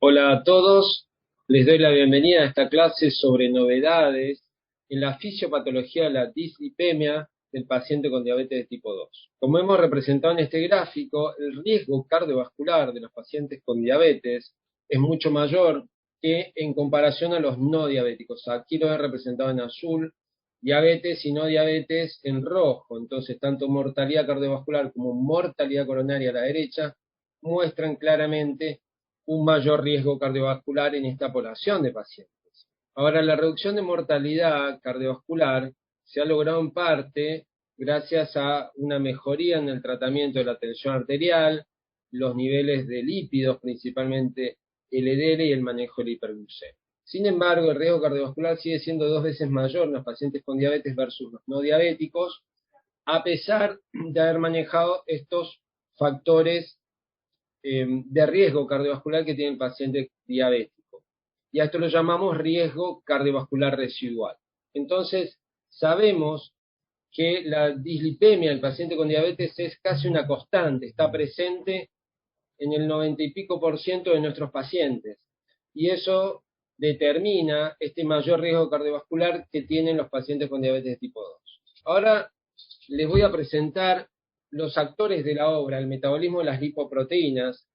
Hola a todos, les doy la bienvenida a esta clase sobre novedades en la fisiopatología de la dislipemia del paciente con diabetes de tipo 2. Como hemos representado en este gráfico, el riesgo cardiovascular de los pacientes con diabetes es mucho mayor que en comparación a los no diabéticos. Aquí lo he representado en azul, diabetes y no diabetes en rojo. Entonces, tanto mortalidad cardiovascular como mortalidad coronaria a la derecha muestran claramente un mayor riesgo cardiovascular en esta población de pacientes. Ahora, la reducción de mortalidad cardiovascular se ha logrado en parte gracias a una mejoría en el tratamiento de la tensión arterial, los niveles de lípidos, principalmente LDL y el manejo de la hiperglucemia. Sin embargo, el riesgo cardiovascular sigue siendo 2 veces mayor en los pacientes con diabetes versus los no diabéticos, a pesar de haber manejado estos factores de riesgo cardiovascular que tiene el paciente diabético. Y a esto lo llamamos riesgo cardiovascular residual. Entonces, sabemos que la dislipemia del paciente con diabetes es casi una constante, está presente en el 90 y pico por ciento de nuestros pacientes. Y eso determina este mayor riesgo cardiovascular que tienen los pacientes con diabetes de tipo 2. Ahora les voy a presentar los actores de la obra, el metabolismo de las lipoproteínas,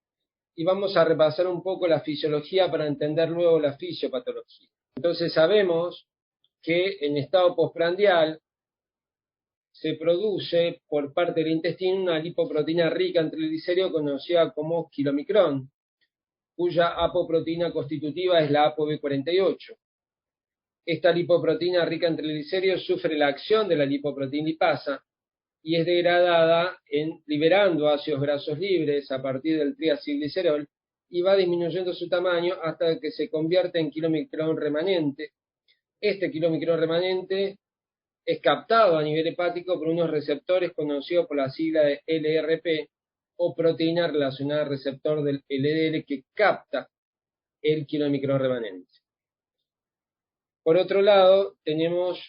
y vamos a repasar un poco la fisiología para entender luego la fisiopatología. Entonces sabemos que en estado postprandial se produce por parte del intestino una lipoproteína rica en triglicéridos conocida como kilomicrón, cuya apoproteína constitutiva es la ApoB48. Esta lipoproteína rica en triglicéridos sufre la acción de la lipoproteína lipasa y es degradada liberando ácidos grasos libres a partir del triacilglicerol y va disminuyendo su tamaño hasta que se convierte en kilomicrón remanente. Este kilomicrón remanente es captado a nivel hepático por unos receptores conocidos por la sigla de LRP o proteína relacionada al receptor del LDL que capta el kilomicrón remanente. Por otro lado, tenemos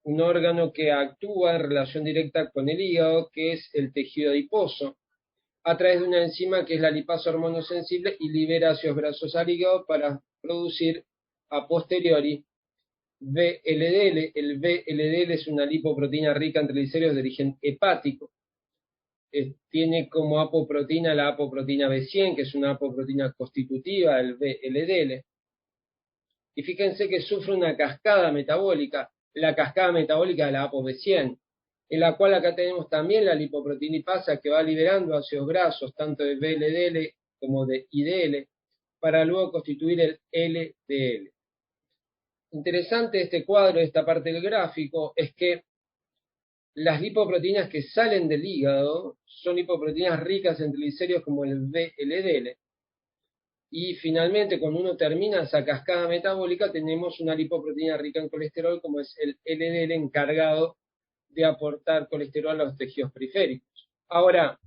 un órgano que actúa en relación directa con el hígado, que es el tejido adiposo, a través de una enzima que es la lipasa hormonosensible y libera ácidos grasos al hígado para producir a posteriori VLDL. El VLDL es una lipoproteína rica en triglicéridos de origen hepático. Tiene como apoproteína la apoproteína B100, que es una apoproteína constitutiva del VLDL. Y fíjense que sufre una cascada metabólica, la cascada metabólica de la ApoB100, en la cual acá tenemos también la lipoproteína lipasa que va liberando ácidos grasos, tanto de VLDL como de IDL, para luego constituir el LDL. Interesante este cuadro, esta parte del gráfico, es que las lipoproteínas que salen del hígado son lipoproteínas ricas en triglicéridos como el VLDL, y finalmente, cuando uno termina esa cascada metabólica, tenemos una lipoproteína rica en colesterol, como es el LDL, encargado de aportar colesterol a los tejidos periféricos. Ahora,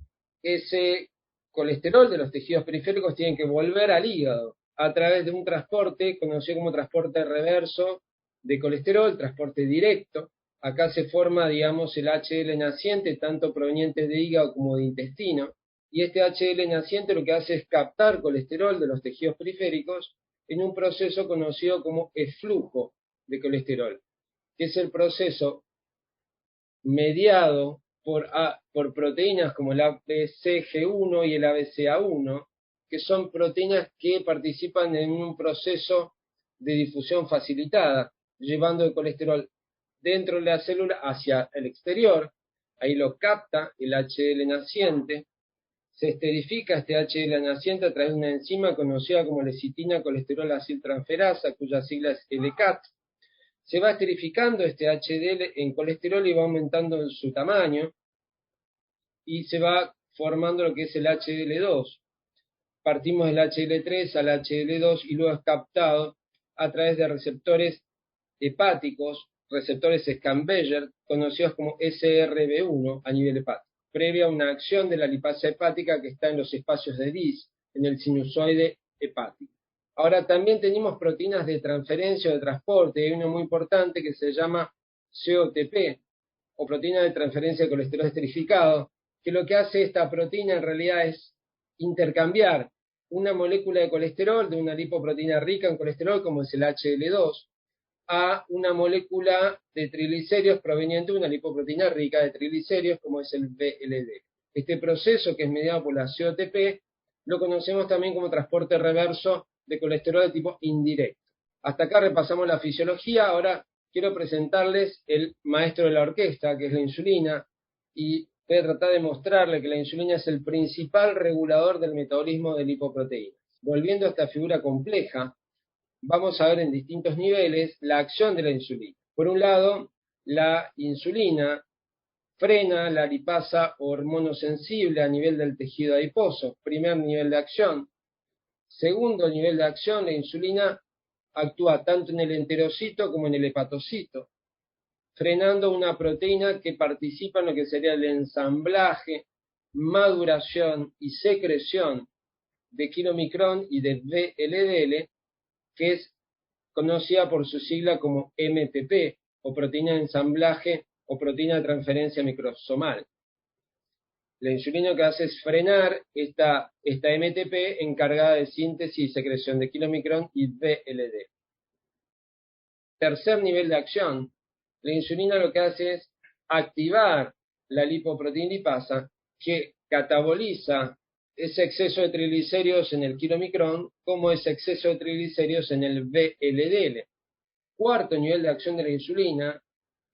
ese colesterol de los tejidos periféricos tiene que volver al hígado a través de un transporte conocido como transporte reverso de colesterol, transporte directo. Acá se forma, digamos, el HDL naciente, tanto proveniente de hígado como de intestino. Y este HDL naciente lo que hace es captar colesterol de los tejidos periféricos en un proceso conocido como eflujo de colesterol, que es el proceso mediado por proteínas como el ABCG1 y el ABCA1, que son proteínas que participan en un proceso de difusión facilitada, llevando el colesterol dentro de la célula hacia el exterior. Ahí lo capta el HDL naciente. Se esterifica este HDL naciente a través de una enzima conocida como lecitina colesterol aciltransferasa, cuya sigla es LCAT. Se va esterificando este HDL en colesterol y va aumentando en su tamaño y se va formando lo que es el HDL2. Partimos del HDL3 al HDL2 y luego es captado a través de receptores hepáticos, receptores Schambeger, conocidos como SRB1 a nivel hepático, previa a una acción de la lipasa hepática que está en los espacios de DIS, en el sinusoide hepático. Ahora también tenemos proteínas de transferencia o de transporte, hay una muy importante que se llama COTP, o proteína de transferencia de colesterol esterificado, que lo que hace esta proteína en realidad es intercambiar una molécula de colesterol, de una lipoproteína rica en colesterol, como es el HL2, a una molécula de triglicéridos proveniente de una lipoproteína rica de triglicéridos, como es el VLD. Este proceso, que es mediado por la COTP, lo conocemos también como transporte reverso de colesterol de tipo indirecto. Hasta acá repasamos la fisiología. Ahora quiero presentarles el maestro de la orquesta, que es la insulina, y voy a tratar de mostrarle que la insulina es el principal regulador del metabolismo de lipoproteínas. Volviendo a esta figura compleja, vamos a ver en distintos niveles la acción de la insulina. Por un lado, la insulina frena la lipasa hormonosensible a nivel del tejido adiposo, primer nivel de acción. Segundo nivel de acción, la insulina actúa tanto en el enterocito como en el hepatocito, frenando una proteína que participa en lo que sería el ensamblaje, maduración y secreción de kilomicrón y de VLDL, que es conocida por su sigla como MPP, o proteína de ensamblaje o proteína de transferencia microsomal. La insulina lo que hace es frenar esta MTP encargada de síntesis y secreción de kilomicrón y VLD. Tercer nivel de acción, la insulina lo que hace es activar la lipoproteína lipasa, que cataboliza ese exceso de triglicéridos en el kilomicrón como ese exceso de triglicéridos en el VLDL. Cuarto nivel de acción de la insulina,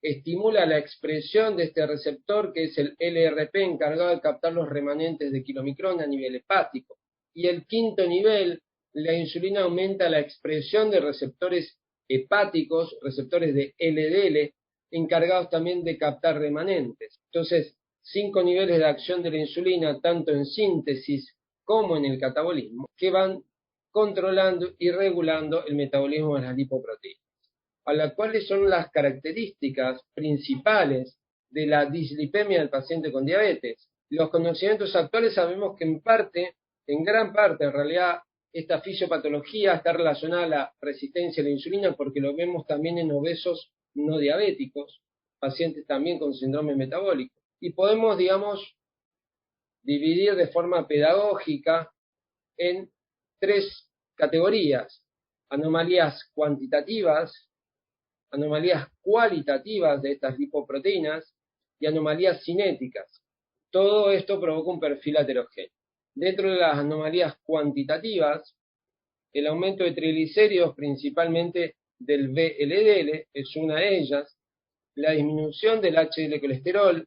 estimula la expresión de este receptor, que es el LRP, encargado de captar los remanentes de kilomicrón a nivel hepático. Y el quinto nivel, la insulina aumenta la expresión de receptores hepáticos, receptores de LDL, encargados también de captar remanentes. Entonces, 5 niveles de acción de la insulina, tanto en síntesis como en el catabolismo, que van controlando y regulando el metabolismo de las lipoproteínas. ¿Cuáles son las características principales de la dislipemia del paciente con diabetes? Los conocimientos actuales sabemos que en gran parte, en realidad, esta fisiopatología está relacionada a la resistencia a la insulina, porque lo vemos también en obesos no diabéticos, pacientes también con síndrome metabólico. Y podemos, dividir de forma pedagógica en 3 categorías: anomalías cuantitativas, anomalías cualitativas de estas lipoproteínas y anomalías cinéticas. Todo esto provoca un perfil heterogéneo. Dentro de las anomalías cuantitativas, el aumento de triglicéridos, principalmente del VLDL, es una de ellas. La disminución del HDL colesterol,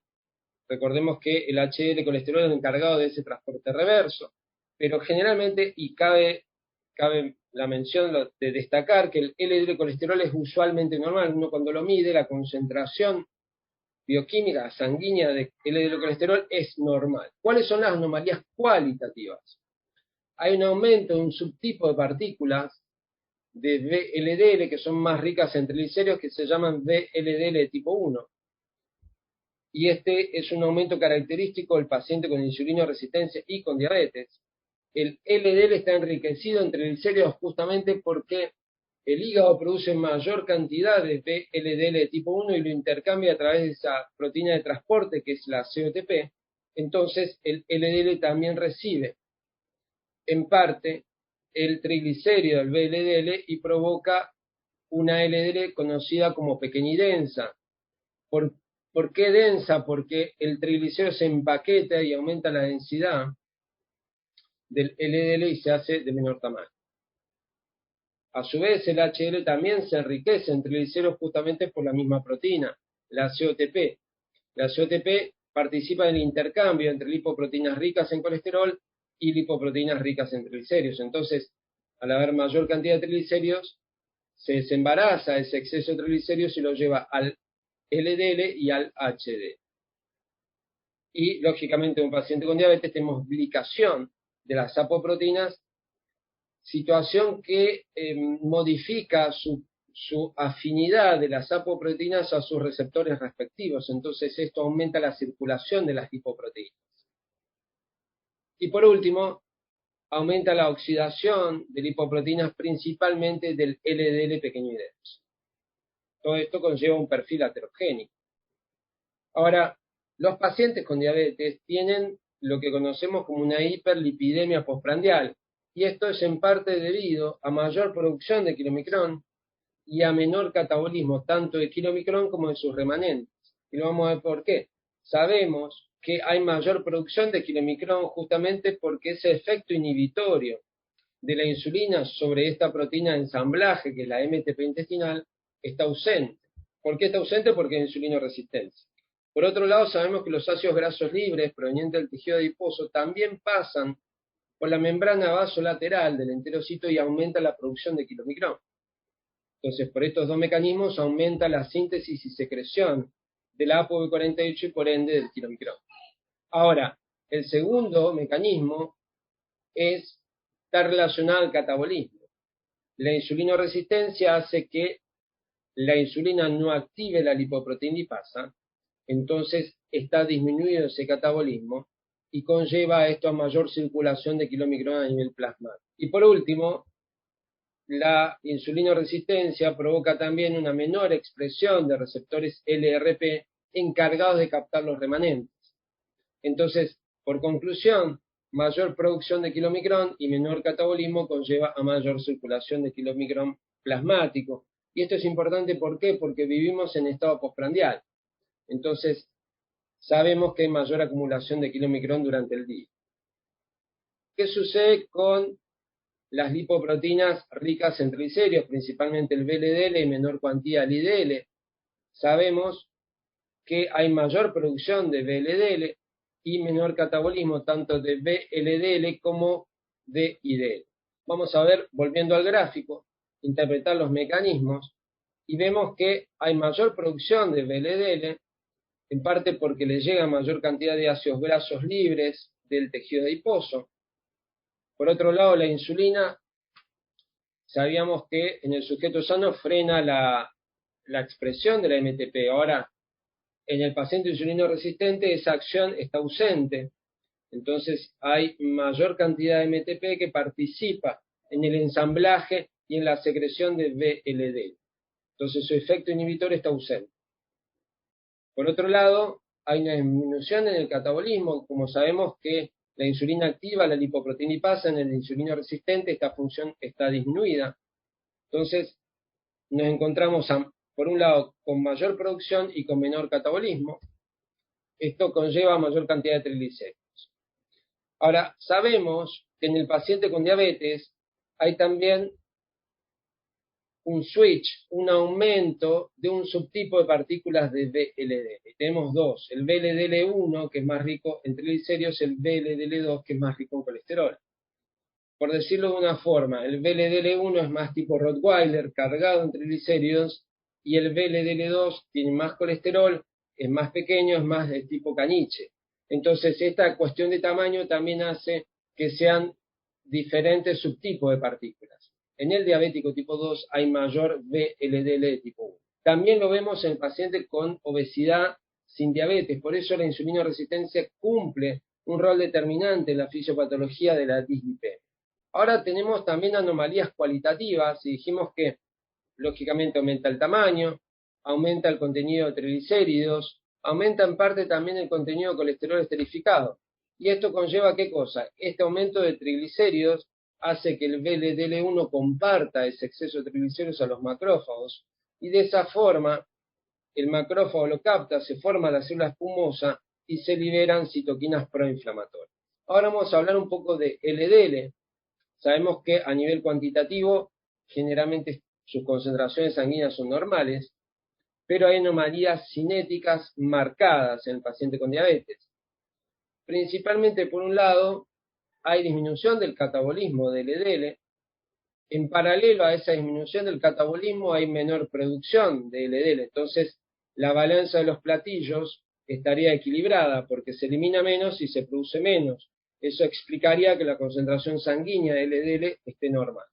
recordemos que el HDL colesterol es el encargado de ese transporte reverso, pero generalmente, y cabe la mención de destacar que el LDL colesterol es usualmente normal. Uno, cuando lo mide, la concentración bioquímica sanguínea de LDL colesterol es normal. ¿Cuáles son las anomalías cualitativas? Hay un aumento de un subtipo de partículas de VLDL que son más ricas en triglicéridos, que se llaman VLDL tipo 1. Y este es un aumento característico del paciente con insulinoresistencia y con diabetes. El LDL está enriquecido en triglicéridos justamente porque el hígado produce mayor cantidad de VLDL tipo 1 y lo intercambia a través de esa proteína de transporte, que es la COTP. Entonces el LDL también recibe en parte el triglicérido del VLDL y provoca una LDL conocida como pequeña y densa. ¿Por qué densa? Porque el triglicérido se empaqueta y aumenta la densidad del LDL y se hace de menor tamaño. A su vez, el HDL también se enriquece en triglicéridos justamente por la misma proteína, la COTP. La COTP participa en el intercambio entre lipoproteínas ricas en colesterol y lipoproteínas ricas en triglicéridos. Entonces, al haber mayor cantidad de triglicéridos, se desembaraza ese exceso de triglicéridos y lo lleva al LDL y al HDL. Y, lógicamente, en un paciente con diabetes tenemos glicación de las apoproteínas, situación que modifica su afinidad de las apoproteínas a sus receptores respectivos. Entonces esto aumenta la circulación de las lipoproteínas. Y por último, aumenta la oxidación de lipoproteínas, principalmente del LDL pequeño y denso. Todo esto conlleva un perfil heterogéneo. Ahora, los pacientes con diabetes tienen lo que conocemos como una hiperlipidemia postprandial, y esto es en parte debido a mayor producción de kilomicrón y a menor catabolismo, tanto de kilomicrón como de sus remanentes. Y lo vamos a ver por qué. Sabemos que hay mayor producción de kilomicrón justamente porque ese efecto inhibitorio de la insulina sobre esta proteína de ensamblaje, que es la MTP intestinal, está ausente. ¿Por qué está ausente? Porque hay insulinoresistencia. Por otro lado, sabemos que los ácidos grasos libres provenientes del tejido adiposo también pasan por la membrana vasolateral del enterocito y aumenta la producción de kilomicrón. Entonces, por estos dos mecanismos aumenta la síntesis y secreción de la ApoB48 y por ende del kilomicrón. Ahora, el segundo mecanismo está relacionado al catabolismo. La insulinoresistencia hace que la insulina no active la lipoproteína lipasa, entonces está disminuido ese catabolismo y conlleva esto a mayor circulación de kilomicrón a nivel plasmático. Y por último, la insulinoresistencia provoca también una menor expresión de receptores LRP encargados de captar los remanentes. Entonces, por conclusión, mayor producción de kilomicrón y menor catabolismo conlleva a mayor circulación de kilomicrón plasmático. Y esto es importante, ¿por qué? Porque vivimos en estado postprandial. Entonces, sabemos que hay mayor acumulación de kilomicrón durante el día. ¿Qué sucede con las lipoproteínas ricas en triglicéridos, principalmente el VLDL y menor cuantía el IDL? Sabemos que hay mayor producción de VLDL y menor catabolismo tanto de VLDL como de IDL. Vamos a ver, volviendo al gráfico, interpretar los mecanismos y vemos que hay mayor producción de VLDL, en parte porque le llega mayor cantidad de ácidos grasos libres del tejido adiposo. Por otro lado, la insulina, sabíamos que en el sujeto sano frena la expresión de la MTP. Ahora, en el paciente insulinoresistente esa acción está ausente. Entonces hay mayor cantidad de MTP que participa en el ensamblaje y en la secreción de VLD. Entonces su efecto inhibitor está ausente. Por otro lado, hay una disminución en el catabolismo. Como sabemos que la insulina activa la lipoproteína lipasa, en el insulinoresistente esta función está disminuida. Entonces nos encontramos por un lado con mayor producción y con menor catabolismo. Esto conlleva mayor cantidad de triglicéridos. Ahora, sabemos que en el paciente con diabetes hay también un switch, un aumento de un subtipo de partículas de VLDL. Tenemos dos, el VLDL1 que es más rico en triglicéridos, el VLDL2 que es más rico en colesterol. Por decirlo de una forma, el VLDL1 es más tipo Rottweiler, cargado en triglicéridos, y el VLDL2 tiene más colesterol, es más pequeño, es más de tipo caniche. Entonces, esta cuestión de tamaño también hace que sean diferentes subtipos de partículas. En el diabético tipo 2 hay mayor VLDL de tipo 1. También lo vemos en el paciente con obesidad sin diabetes, por eso la insulinoresistencia cumple un rol determinante en la fisiopatología de la dislipemia. Ahora tenemos también anomalías cualitativas y dijimos que lógicamente aumenta el tamaño, aumenta el contenido de triglicéridos, aumenta en parte también el contenido de colesterol esterificado. ¿Y esto conlleva qué cosa? Este aumento de triglicéridos hace que el VLDL1 comparta ese exceso de triglicéridos a los macrófagos y de esa forma el macrófago lo capta, se forma la célula espumosa y se liberan citoquinas proinflamatorias. Ahora vamos a hablar un poco de LDL. Sabemos que a nivel cuantitativo generalmente sus concentraciones sanguíneas son normales, pero hay anomalías cinéticas marcadas en el paciente con diabetes. Principalmente, por un lado, hay disminución del catabolismo del LDL. En paralelo a esa disminución del catabolismo hay menor producción de LDL. Entonces, la balanza de los platillos estaría equilibrada porque se elimina menos y se produce menos. Eso explicaría que la concentración sanguínea de LDL esté normal.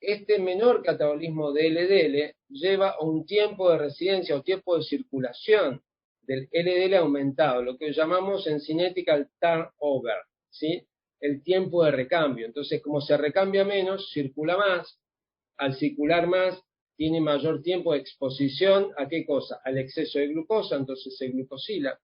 Este menor catabolismo de LDL lleva a un tiempo de residencia o tiempo de circulación del LDL aumentado, lo que llamamos en cinética el turnover, ¿sí? El tiempo de recambio. Entonces, como se recambia menos, circula más. Al circular más, tiene mayor tiempo de exposición ¿a qué cosa? Al exceso de glucosa, entonces se glucosila.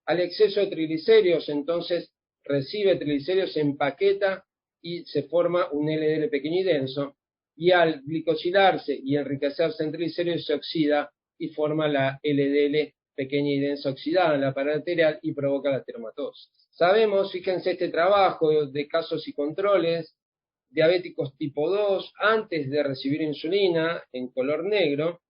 Al exceso de triglicéridos, entonces recibe triglicéridos, se empaqueta y se forma un LDL pequeño y denso, y al glicosilarse y enriquecerse en triglicéridos se oxida y forma la LDL pequeña y densa oxidada en la pared arterial y provoca la ateromatosis. Sabemos, fíjense este trabajo de casos y controles, diabéticos tipo 2 antes de recibir insulina en color negro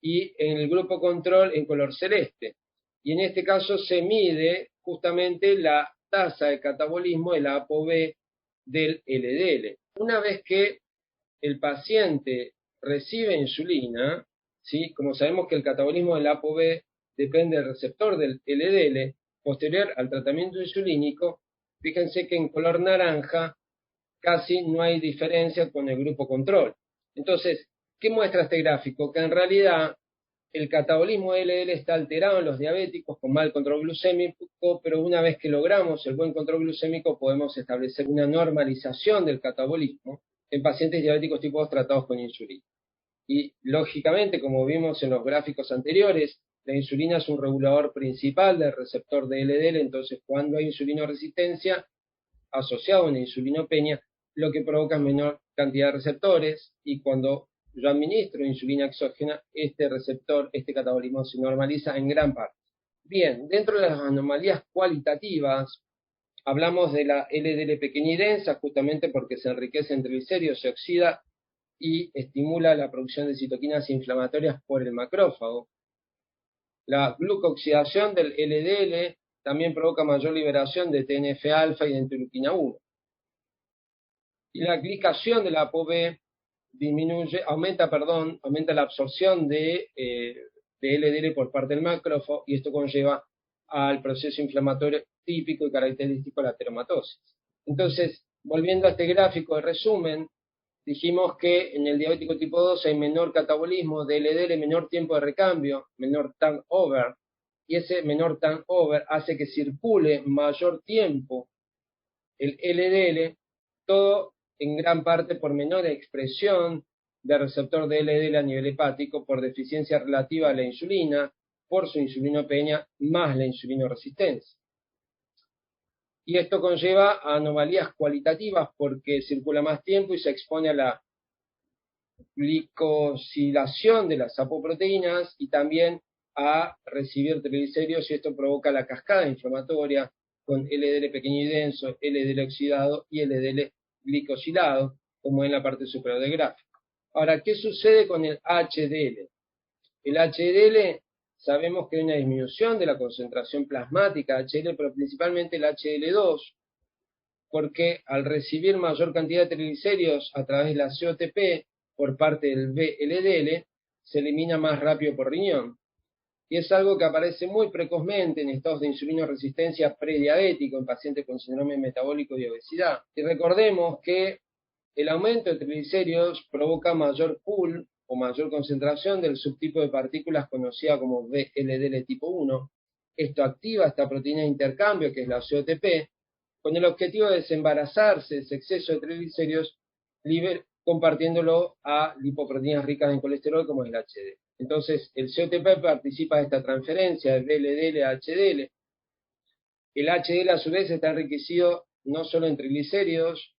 y en el grupo control en color celeste. Y en este caso se mide justamente la tasa de catabolismo de la ApoB del LDL. Una vez que el paciente recibe insulina, ¿sí? Como sabemos que el catabolismo del ApoB depende del receptor del LDL, posterior al tratamiento insulínico, fíjense que en color naranja casi no hay diferencia con el grupo control. Entonces, ¿qué muestra este gráfico? Que en realidad el catabolismo de LDL está alterado en los diabéticos con mal control glucémico, pero una vez que logramos el buen control glucémico podemos establecer una normalización del catabolismo en pacientes diabéticos tipo 2 tratados con insulina. Y lógicamente, como vimos en los gráficos anteriores, la insulina es un regulador principal del receptor de LDL, entonces cuando hay insulinoresistencia asociado a una insulinopenia, lo que provoca es menor cantidad de receptores, y cuando yo administro insulina exógena, este receptor, este catabolismo se normaliza en gran parte. Bien, dentro de las anomalías cualitativas, hablamos de la LDL pequeña y densa, justamente porque se enriquece en triglicéridos, se oxida y estimula la producción de citoquinas inflamatorias por el macrófago. La glucooxidación del LDL también provoca mayor liberación de TNF-alfa y de interleuquina 1. Y la glicación de la ApoB aumenta la absorción de LDL por parte del macrófago, y esto conlleva al proceso inflamatorio típico y característico de la ateromatosis. Entonces, volviendo a este gráfico de resumen, dijimos que en el diabético tipo 2 hay menor catabolismo de LDL, menor tiempo de recambio, menor turnover, y ese menor turnover hace que circule mayor tiempo el LDL, todo en gran parte por menor expresión del receptor de LDL a nivel hepático, por deficiencia relativa a la insulina, por su insulinopenia, más la insulinoresistencia. Y esto conlleva a anomalías cualitativas porque circula más tiempo y se expone a la glicosilación de las apoproteínas y también a recibir triglicéridos, y esto provoca la cascada inflamatoria con LDL pequeño y denso, LDL oxidado y LDL glicosilado, como en la parte superior del gráfico. Ahora, ¿qué sucede con el HDL? El HDL, sabemos que hay una disminución de la concentración plasmática de HDL, pero principalmente el HDL2, porque al recibir mayor cantidad de triglicéridos a través de la COTP por parte del VLDL, se elimina más rápido por riñón. Y es algo que aparece muy precozmente en estados de insulinoresistencia prediabético en pacientes con síndrome metabólico y obesidad. Y recordemos que el aumento de triglicéridos provoca mayor pool o mayor concentración del subtipo de partículas conocida como VLDL tipo 1. Esto activa esta proteína de intercambio, que es la COTP, con el objetivo de desembarazarse ese exceso de triglicéridos, compartiéndolo a lipoproteínas ricas en colesterol como es el HDL. Entonces, el COTP participa de esta transferencia de VLDL a HDL. El HDL a su vez está enriquecido no solo en triglicéridos,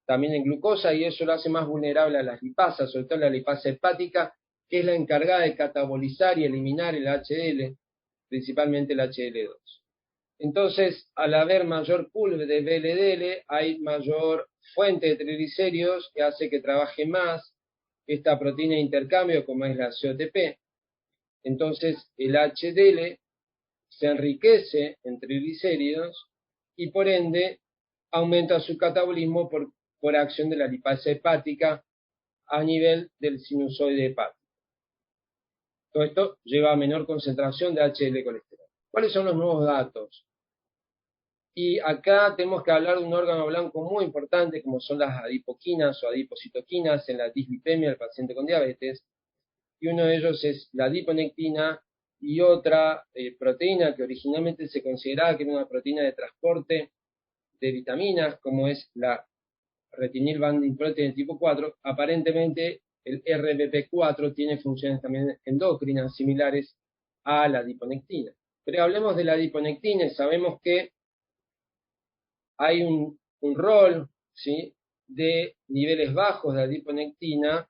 también en glucosa, y eso lo hace más vulnerable a las lipasas, sobre todo la lipasa hepática, que es la encargada de catabolizar y eliminar el HDL, principalmente el HDL2. Entonces, al haber mayor pool de VLDL, hay mayor fuente de triglicéridos que hace que trabaje más esta proteína de intercambio como es la COTP. Entonces, el HDL se enriquece en triglicéridos y por ende aumenta su catabolismo por acción de la lipasa hepática a nivel del sinusoide hepático. Todo esto lleva a menor concentración de HDL colesterol. ¿Cuáles son los nuevos datos? Y acá tenemos que hablar de un órgano blanco muy importante, como son las adipoquinas o adipocitoquinas en la dislipemia del paciente con diabetes, y uno de ellos es la adiponectina, y otra proteína que originalmente se consideraba que era una proteína de transporte de vitaminas, como es la retinil binding protein tipo 4, aparentemente el RBP4 tiene funciones también endocrinas similares a la adiponectina. Pero hablemos de la adiponectina y sabemos que hay un rol ¿sí?, de niveles bajos de adiponectina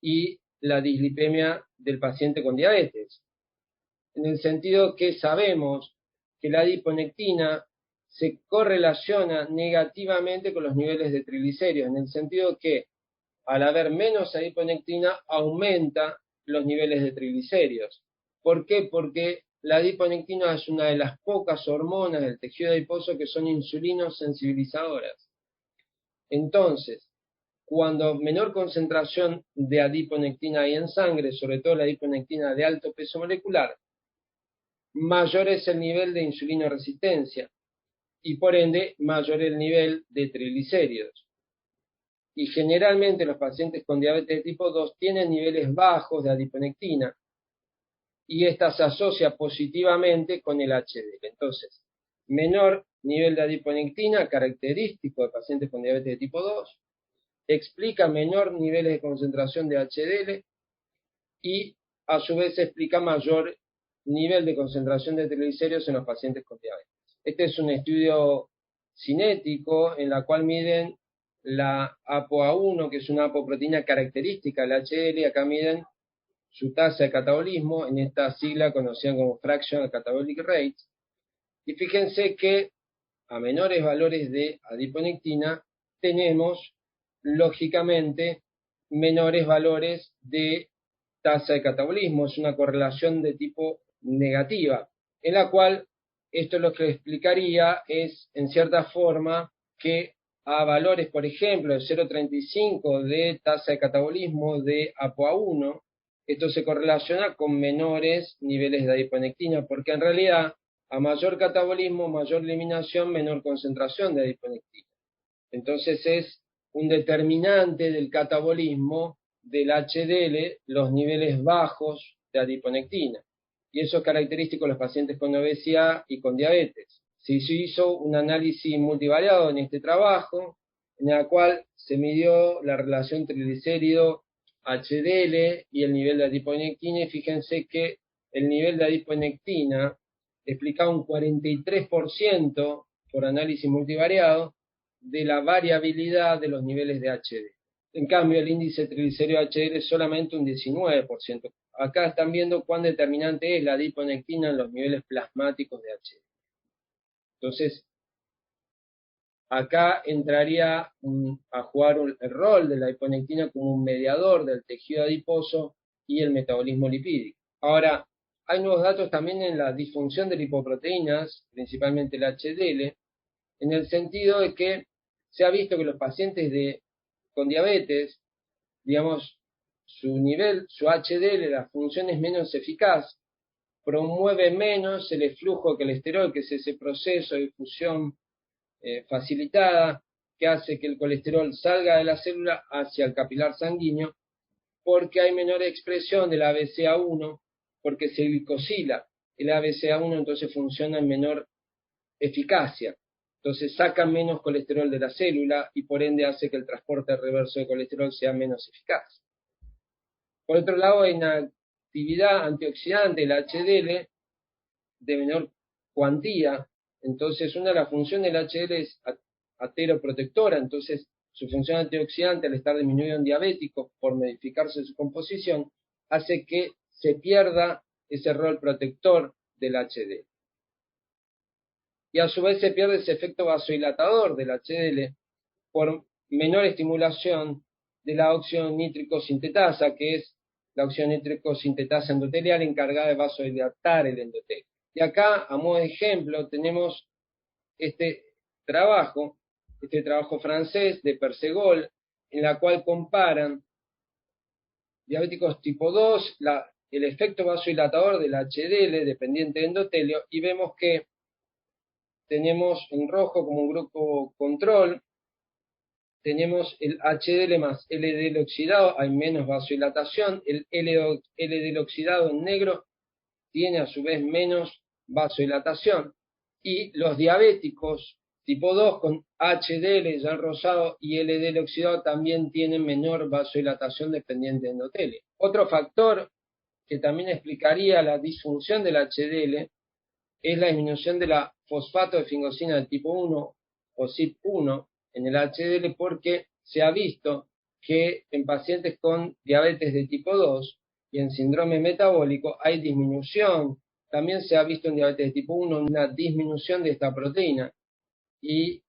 y la dislipemia del paciente con diabetes, en el sentido que sabemos que la adiponectina se correlaciona negativamente con los niveles de triglicéridos, en el sentido que al haber menos adiponectina aumenta los niveles de triglicéridos. ¿Por qué? Porque la adiponectina es una de las pocas hormonas del tejido adiposo que son insulinosensibilizadoras. Entonces, cuando menor concentración de adiponectina hay en sangre, sobre todo la adiponectina de alto peso molecular, mayor es el nivel de insulinoresistencia y por ende mayor el nivel de triglicéridos. Y generalmente los pacientes con diabetes de tipo 2 tienen niveles bajos de adiponectina y esta se asocia positivamente con el HDL. Entonces, menor nivel de adiponectina, característico de pacientes con diabetes de tipo 2, explica menor niveles de concentración de HDL y a su vez explica mayor nivel de concentración de triglicéridos en los pacientes con diabetes. Este es un estudio cinético en la cual miden la ApoA1, que es una apoproteína característica del HDL, y acá miden su tasa de catabolismo, en esta sigla conocida como Fractional Catabolic Rate, y fíjense que a menores valores de adiponectina tenemos, lógicamente, menores valores de tasa de catabolismo. Es una correlación de tipo negativa, en la cual esto lo que explicaría es, en cierta forma, que a valores, por ejemplo, de 0,35 de tasa de catabolismo de ApoA1, esto se correlaciona con menores niveles de adiponectina, porque en realidad a mayor catabolismo, mayor eliminación, menor concentración de adiponectina. Entonces es un determinante del catabolismo del HDL, los niveles bajos de adiponectina. Y eso es característico de los pacientes con obesidad y con diabetes. Se hizo un análisis multivariado en este trabajo, en el cual se midió la relación triglicérido-HDL y el nivel de adiponectina, y fíjense que el nivel de adiponectina explicaba un 43% por análisis multivariado de la variabilidad de los niveles de HDL. En cambio, el índice triglicérido HDL es solamente un 19%. Acá están viendo cuán determinante es la adiponectina en los niveles plasmáticos de HDL. Entonces, acá entraría a jugar el rol de la adiponectina como un mediador del tejido adiposo y el metabolismo lipídico. Ahora, hay nuevos datos también en la disfunción de lipoproteínas, principalmente el HDL, en el sentido de que se ha visto que los pacientes con diabetes, digamos, su HDL, la función es menos eficaz, promueve menos el flujo de colesterol, que es ese proceso de difusión facilitada que hace que el colesterol salga de la célula hacia el capilar sanguíneo, porque hay menor expresión de la BCA1, porque se glicosila el ABCA1, entonces funciona en menor eficacia. Entonces saca menos colesterol de la célula y por ende hace que el transporte reverso de colesterol sea menos eficaz. Por otro lado, hay una actividad antioxidante, el HDL, de menor cuantía. Entonces, una de las funciones del HDL es ateroprotectora, entonces su función antioxidante, al estar disminuido en diabéticos por modificarse su composición, hace que se pierda ese rol protector del HDL. Y a su vez se pierde ese efecto vasodilatador del HDL por menor estimulación de la óxido nítrico sintetasa, que es la óxido nítrico sintetasa endotelial encargada de vasodilatar el endotelio. Y acá, a modo de ejemplo, tenemos este trabajo francés de Persegol, en la cual comparan diabéticos tipo 2, el efecto vasodilatador del HDL dependiente de endotelio, y vemos que tenemos en rojo como un grupo control, tenemos el HDL más LDL oxidado, hay menos vasodilatación, el LDL oxidado en negro tiene a su vez menos vasodilatación, y los diabéticos tipo 2 con HDL ya en rosado y LDL oxidado también tienen menor vasodilatación dependiente de endotelio. Otro factor que también explicaría la disfunción del HDL es la disminución de la fosfato de fingosina del tipo 1 o CYP1, en el HDL porque se ha visto que en pacientes con diabetes de tipo 2 y en síndrome metabólico hay disminución. También se ha visto en diabetes de tipo 1 una disminución de esta proteína y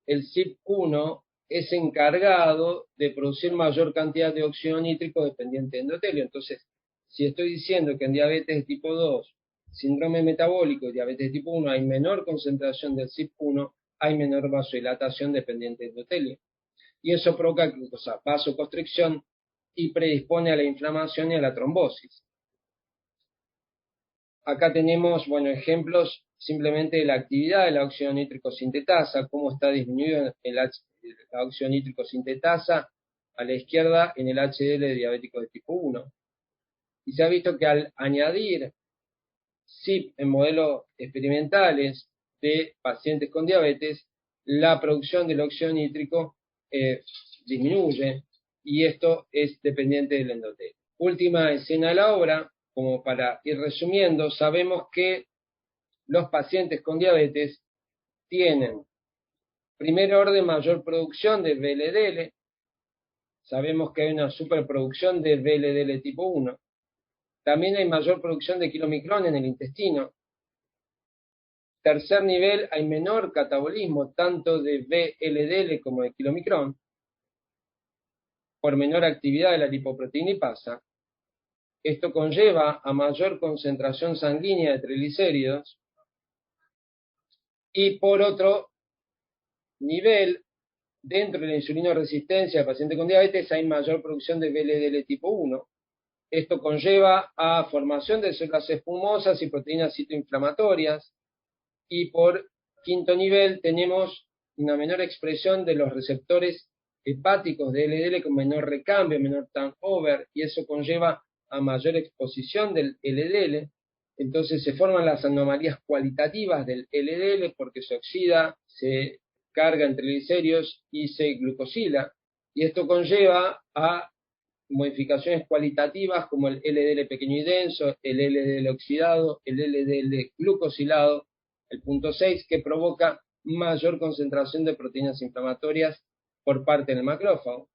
el CYP1 es encargado de producir mayor cantidad de óxido nítrico dependiente de endotelio. Entonces, si estoy diciendo que en diabetes de tipo 2, síndrome metabólico y diabetes de tipo 1 hay menor concentración del CYP1, hay menor vasodilatación dependiente de endotelio. Y eso provoca vasoconstricción y predispone a la inflamación y a la trombosis. Acá tenemos, ejemplos simplemente de la actividad de la óxido nítrico sintetasa, cómo está disminuido la óxido nítrico sintetasa a la izquierda en el HDL de diabéticos de tipo 1. Y se ha visto que al añadir CYP en modelos experimentales de pacientes con diabetes, la producción del óxido nítrico disminuye y esto es dependiente del endotelio. Última escena de la obra, como para ir resumiendo, sabemos que los pacientes con diabetes tienen, primer orden, mayor producción de VLDL. Sabemos que hay una superproducción de VLDL tipo 1. También hay mayor producción de kilomicrón en el intestino. Tercer nivel, hay menor catabolismo tanto de VLDL como de kilomicrón por menor actividad de la lipoproteinipasa. Esto conlleva a mayor concentración sanguínea de triglicéridos. Y por otro nivel, dentro de la insulinoresistencia del paciente con diabetes hay mayor producción de VLDL tipo 1. Esto conlleva a formación de células espumosas y proteínas citoinflamatorias. Y por quinto nivel tenemos una menor expresión de los receptores hepáticos de LDL con menor recambio, menor turnover, y eso conlleva a mayor exposición del LDL. Entonces se forman las anomalías cualitativas del LDL porque se oxida, se carga en triglicéridos y se glucosila. Y esto conlleva a modificaciones cualitativas como el LDL pequeño y denso, el LDL oxidado, el LDL glucosilado, el punto 6, que provoca mayor concentración de proteínas inflamatorias por parte del macrófago.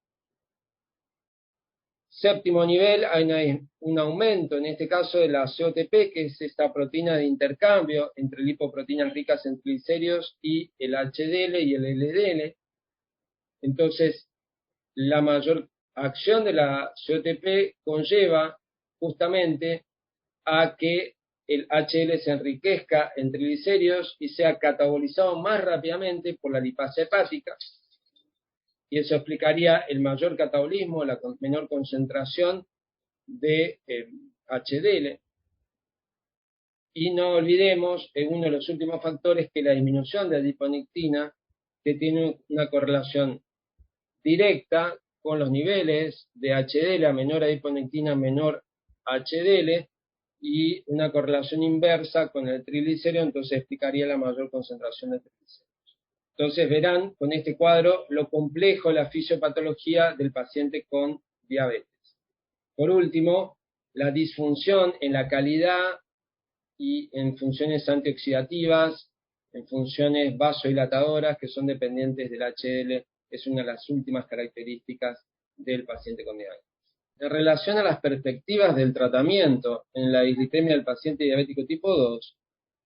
Séptimo nivel, hay un aumento, en este caso de la COTP, que es esta proteína de intercambio entre lipoproteínas ricas en triglicéridos y el HDL y el LDL. Entonces, la mayor acción de la COTP conlleva justamente a que el HDL se enriquezca en triglicéridos y sea catabolizado más rápidamente por la lipasa hepática. Y eso explicaría el mayor catabolismo, la menor concentración de HDL. Y no olvidemos, uno de los últimos factores, que la disminución de adiponectina, que tiene una correlación directa con los niveles de HDL, a menor adiponectina, menor HDL, y una correlación inversa con el triglicérido, entonces explicaría la mayor concentración de triglicéridos. Entonces verán con este cuadro lo complejo de la fisiopatología del paciente con diabetes. Por último, la disfunción en la calidad y en funciones antioxidativas, en funciones vasodilatadoras que son dependientes del HDL, es una de las últimas características del paciente con diabetes. En relación a las perspectivas del tratamiento en la dislipemia del paciente diabético tipo 2,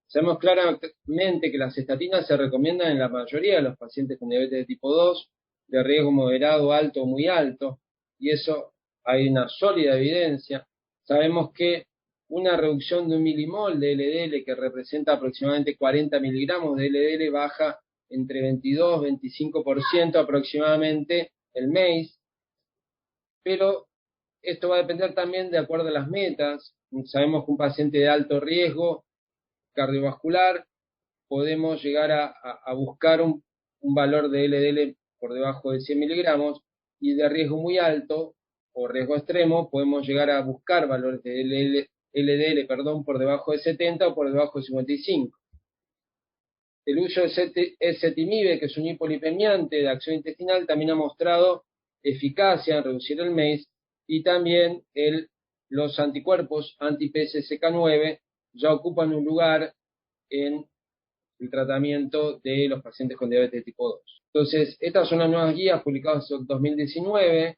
sabemos claramente que las estatinas se recomiendan en la mayoría de los pacientes con diabetes de tipo 2, de riesgo moderado, alto o muy alto, y eso hay una sólida evidencia. Sabemos que una reducción de 1 milimol de LDL, que representa aproximadamente 40 miligramos de LDL, baja entre 22 y 25% aproximadamente el MACE, pero esto va a depender también de acuerdo a las metas. Sabemos que un paciente de alto riesgo cardiovascular podemos llegar a buscar un valor de LDL por debajo de 100 miligramos, y de riesgo muy alto o riesgo extremo podemos llegar a buscar valores de LDL por debajo de 70 o por debajo de 55. El uso de ezetimibe, que es un hipolipemiante de acción intestinal, también ha mostrado eficacia en reducir el MACE, y también los anticuerpos anti-PCSK9 ya ocupan un lugar en el tratamiento de los pacientes con diabetes de tipo 2. Entonces, estas son las nuevas guías publicadas en 2019.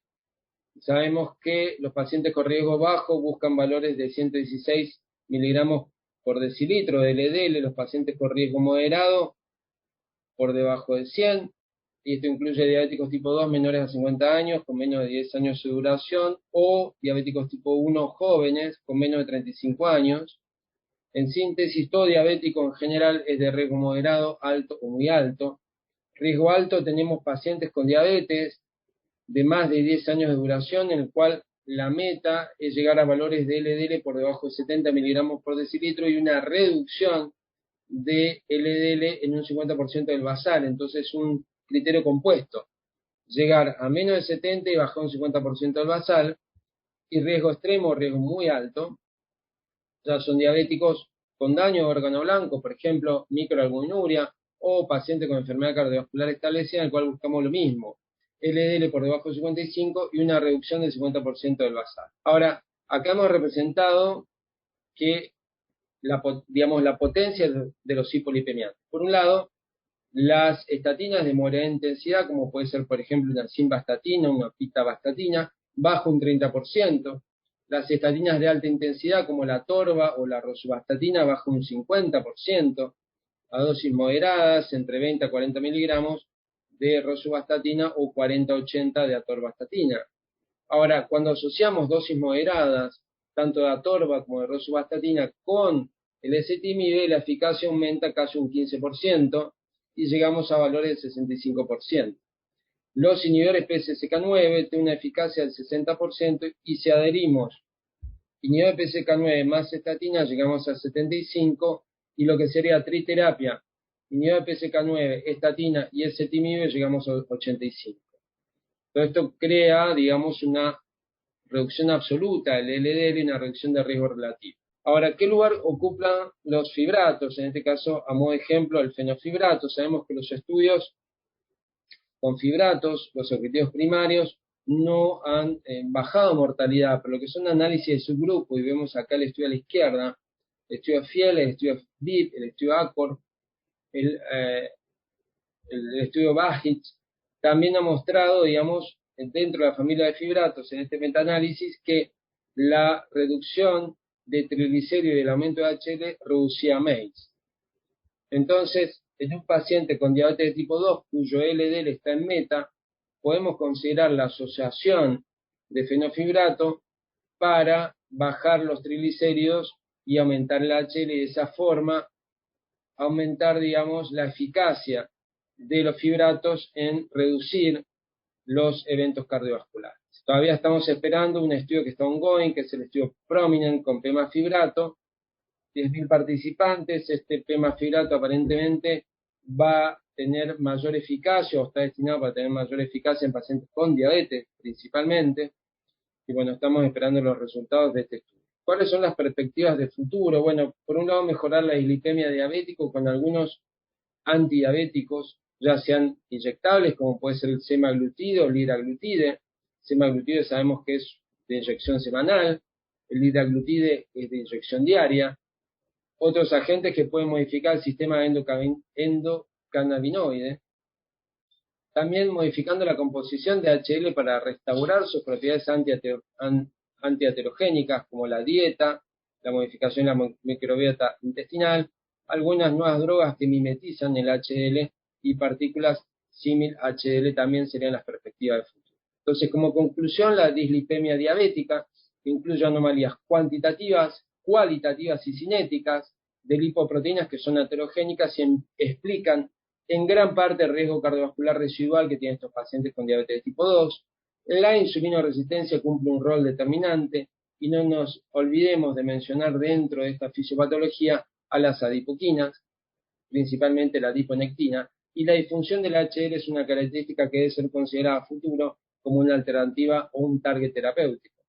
Sabemos que los pacientes con riesgo bajo buscan valores de 116 miligramos por decilitro de LDL, los pacientes con riesgo moderado por debajo de 100, y esto incluye diabéticos tipo 2 menores a 50 años con menos de 10 años de duración, o diabéticos tipo 1 jóvenes con menos de 35 años. En síntesis, todo diabético en general es de riesgo moderado, alto o muy alto. Riesgo alto tenemos pacientes con diabetes de más de 10 años de duración, en el cual la meta es llegar a valores de LDL por debajo de 70 miligramos por decilitro y una reducción de LDL en un 50% del basal. Entonces, un criterio compuesto: llegar a menos de 70 y bajar un 50% del basal. Y riesgo extremo, riesgo muy alto, ya son diabéticos con daño de órgano blanco, por ejemplo, microalbuminuria, o pacientes con enfermedad cardiovascular establecida, en el cual buscamos lo mismo: LDL por debajo de 55 y una reducción del 50% del basal. Ahora, acá hemos representado que la potencia de los hipolipemiantes. Por un lado, las estatinas de moderada intensidad, como puede ser, por ejemplo, una simvastatina, una pitavastatina, bajo un 30%. Las estatinas de alta intensidad, como la torva o la rosuvastatina, bajo un 50%. A dosis moderadas, entre 20 a 40 miligramos de rosuvastatina o 40 a 80 de atorvastatina. Ahora, cuando asociamos dosis moderadas, tanto de atorva como de rosuvastatina, con el ezetimibe, la eficacia aumenta casi un 15% y llegamos a valores del 65%. Los inhibidores PCSK9 tienen una eficacia del 60% y si adherimos inhibidor PCSK9 más estatina llegamos a 75%, y lo que sería triterapia, inhibidor PCSK9, estatina y ezetimibe llegamos a 85%. Todo esto crea, digamos, una reducción absoluta del LDL y una reducción de riesgo relativo. Ahora, ¿qué lugar ocupan los fibratos? En este caso, a modo de ejemplo, el fenofibrato. Sabemos que los estudios con fibratos, los objetivos primarios, no han bajado mortalidad, pero lo que son análisis de subgrupo, y vemos acá el estudio a la izquierda, el estudio FIEL, el estudio BIP, el estudio ACOR, el estudio BAHIT, también ha mostrado, digamos, dentro de la familia de fibratos, en este metaanálisis, que la reducción de triglicéridos y el aumento de HDL reducía MACE. Entonces, en un paciente con diabetes de tipo 2, cuyo LDL está en meta, podemos considerar la asociación de fenofibrato para bajar los triglicéridos y aumentar el HDL, y de esa forma aumentar, digamos, la eficacia de los fibratos en reducir los eventos cardiovasculares. Todavía estamos esperando un estudio que está ongoing, que es el estudio Prominent con pemafibrato. 10.000 participantes. Este pemafibrato aparentemente va a tener mayor eficacia, o está destinado para tener mayor eficacia en pacientes con diabetes principalmente. Y bueno, estamos esperando los resultados de este estudio. ¿Cuáles son las perspectivas de futuro? Bueno, por un lado, mejorar la dislipemia diabética con algunos antidiabéticos, ya sean inyectables, como puede ser el semaglutide o el liraglutide. Semaglutide sabemos que es de inyección semanal, el liraglutide es de inyección diaria. Otros agentes que pueden modificar el sistema endocannabinoide, también modificando la composición de HDL para restaurar sus propiedades antiaterogénicas, como la dieta, la modificación de la microbiota intestinal, algunas nuevas drogas que mimetizan el HDL y partículas símil HDL también serían las perspectivas de futuro. Entonces, como conclusión, la dislipemia diabética incluye anomalías cuantitativas, cualitativas y cinéticas de lipoproteínas que son aterogénicas y explican en gran parte el riesgo cardiovascular residual que tienen estos pacientes con diabetes de tipo 2. La insulinoresistencia cumple un rol determinante, y no nos olvidemos de mencionar dentro de esta fisiopatología a las adipoquinas, principalmente la adiponectina, y la disfunción del HDL es una característica que debe ser considerada a futuro como una alternativa o un target terapéutico.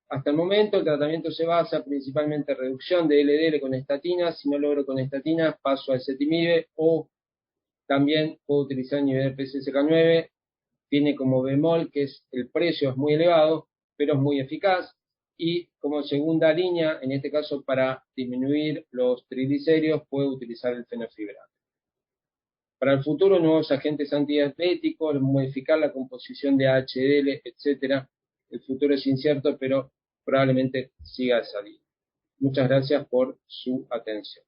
Hasta el momento el tratamiento se basa principalmente en reducción de LDL con estatinas. Si no logro con estatinas, paso a ezetimibe, o también puedo utilizar inhibidor PCSK9. Tiene como bemol que el precio es muy elevado, pero es muy eficaz. Y como segunda línea, en este caso para disminuir los triglicéridos, puedo utilizar el fenofibrato. Para el futuro, nuevos agentes antidiabéticos, modificar la composición de HDL, etcétera. El futuro es incierto, pero probablemente siga saliendo. Muchas gracias por su atención.